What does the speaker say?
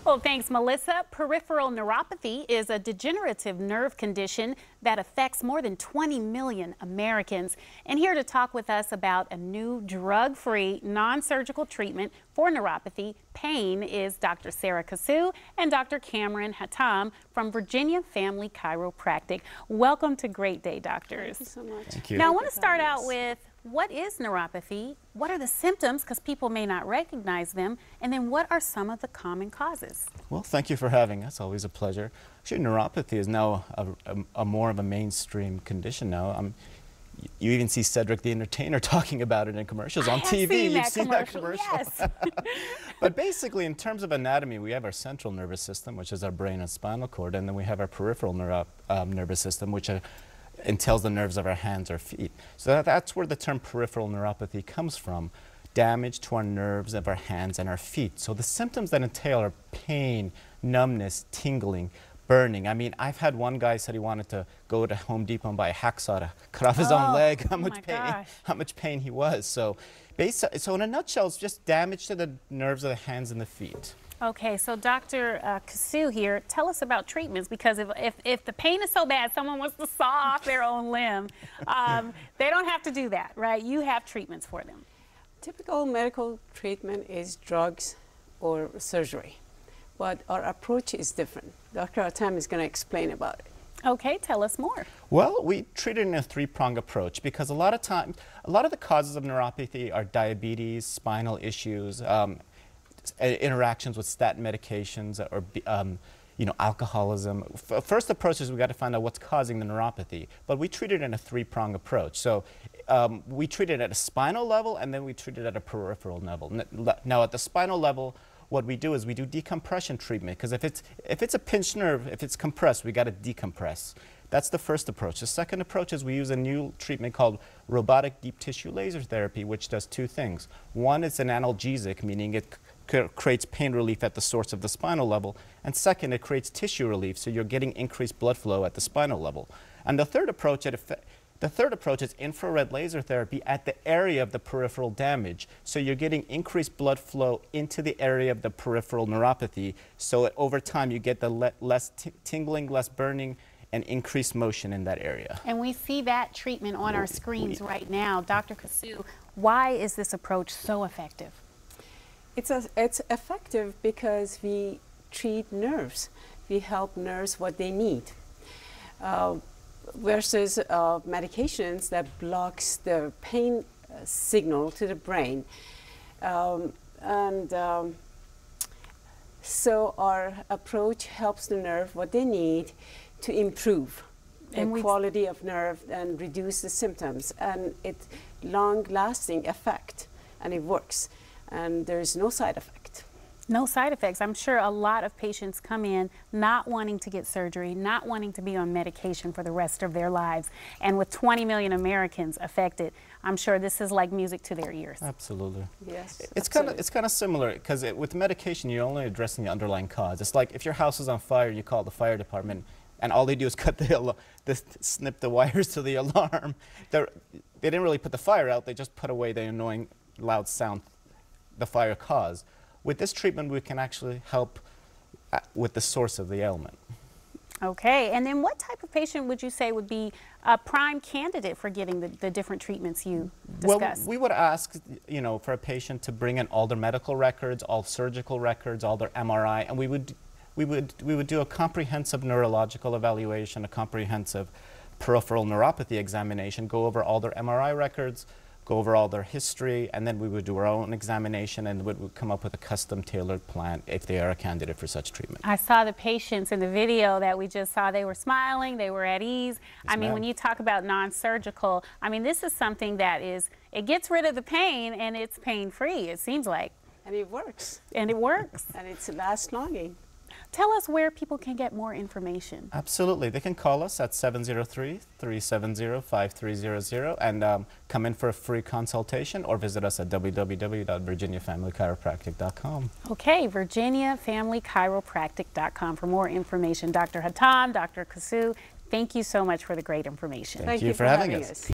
Well, thanks, Melissa. Peripheral neuropathy is a degenerative nerve condition that affects more than 20 million Americans. And here to talk with us about a new drug-free, non-surgical treatment for neuropathy pain is Dr. Sarah Kasu and Dr. Cameron Hatam from Virginia Family Chiropractic. Welcome to Great Day, doctors. Thank you so much. Thank you. Now, I want to start out with what is neuropathy? What are the symptoms, because people may not recognize them? And then what are some of the common causes? Well, thank you for having us. Always a pleasure. Actually, neuropathy is now a more of a mainstream condition now. You even see Cedric the Entertainer talking about it in commercials on TV. You've seen that commercial? Yes. But basically, in terms of anatomy, we have our central nervous system, which is our brain and spinal cord, and then we have our peripheral nervous system, which entails the nerves of our hands or feet. So that's where the term peripheral neuropathy comes from, damage to our nerves of our hands and our feet. So the symptoms that entail are pain, numbness, tingling, burning. I mean, I've had one guy said he wanted to go to Home Depot and buy a hacksaw to cut off his own leg, how much pain he was. So in a nutshell, it's just damage to the nerves of the hands and the feet. Okay, so Dr. Kasu here, tell us about treatments, because if the pain is so bad, someone wants to saw off their own limb, they don't have to do that, right? You have treatments for them. Typical medical treatment is drugs or surgery, but our approach is different. Dr. Hatam is going to explain about it. Okay, tell us more. Well, we treat it in a three-pronged approach because a lot of the causes of neuropathy are diabetes, spinal issues, interactions with statin medications, or alcoholism. First approach is we got to find out what's causing the neuropathy, but we treat it in a three-pronged approach. So we treat it at a spinal level, and then we treat it at a peripheral level. Now at the spinal level, what we do is we do decompression treatment, because if it's a pinched nerve, if it's compressed, we got to decompress. That's the first approach. The second approach is we use a new treatment called robotic deep tissue laser therapy, which does two things. One, it's an analgesic, meaning it creates pain relief at the source of the spinal level. And second, it creates tissue relief, so you're getting increased blood flow at the spinal level. And the third approach is infrared laser therapy at the area of the peripheral damage. So you're getting increased blood flow into the area of the peripheral neuropathy, so over time you get the less tingling, less burning, and increased motion in that area. And we see that treatment on our screens right now. Dr. Kasu, why is this approach so effective? It's effective because we treat nerves. We help nerves what they need. Versus medications that blocks the pain signal to the brain. So our approach helps the nerve what they need to improve the quality of nerve and reduce the symptoms. And it's long-lasting effect, and it works. And there's no side effect. No side effects. I'm sure a lot of patients come in not wanting to get surgery, not wanting to be on medication for the rest of their lives. And with 20 million Americans affected, I'm sure this is like music to their ears. Absolutely. Yes. It's kind of similar, because with medication, you're only addressing the underlying cause. It's like if your house is on fire, you call the fire department, and all they do is snip the wires to the alarm. They didn't really put the fire out, they just put away the annoying loud sound the fire caused. With this treatment, we can actually help with the source of the ailment. Okay, and then what type of patient would you say would be a prime candidate for getting the different treatments you discussed? Well, we would ask, for a patient to bring in all their medical records, all surgical records, all their MRI, and we would do a comprehensive neurological evaluation, a comprehensive peripheral neuropathy examination, go over all their MRI records, go over all their history, and then we would do our own examination and would come up with a custom tailored plan if they are a candidate for such treatment. I saw the patients in the video that we just saw. They were smiling, they were at ease. Yes, I mean, when you talk about non-surgical, I mean, this is something that it gets rid of the pain and it's pain-free, it seems like. And it works. And it works. And it's last-longing. Tell us where people can get more information. Absolutely. They can call us at 703-370-5300 and come in for a free consultation, or visit us at www.virginiafamilychiropractic.com. Okay, virginiafamilychiropractic.com for more information. Dr. Hatam, Dr. Kasu, thank you so much for the great information. Thank you for having us.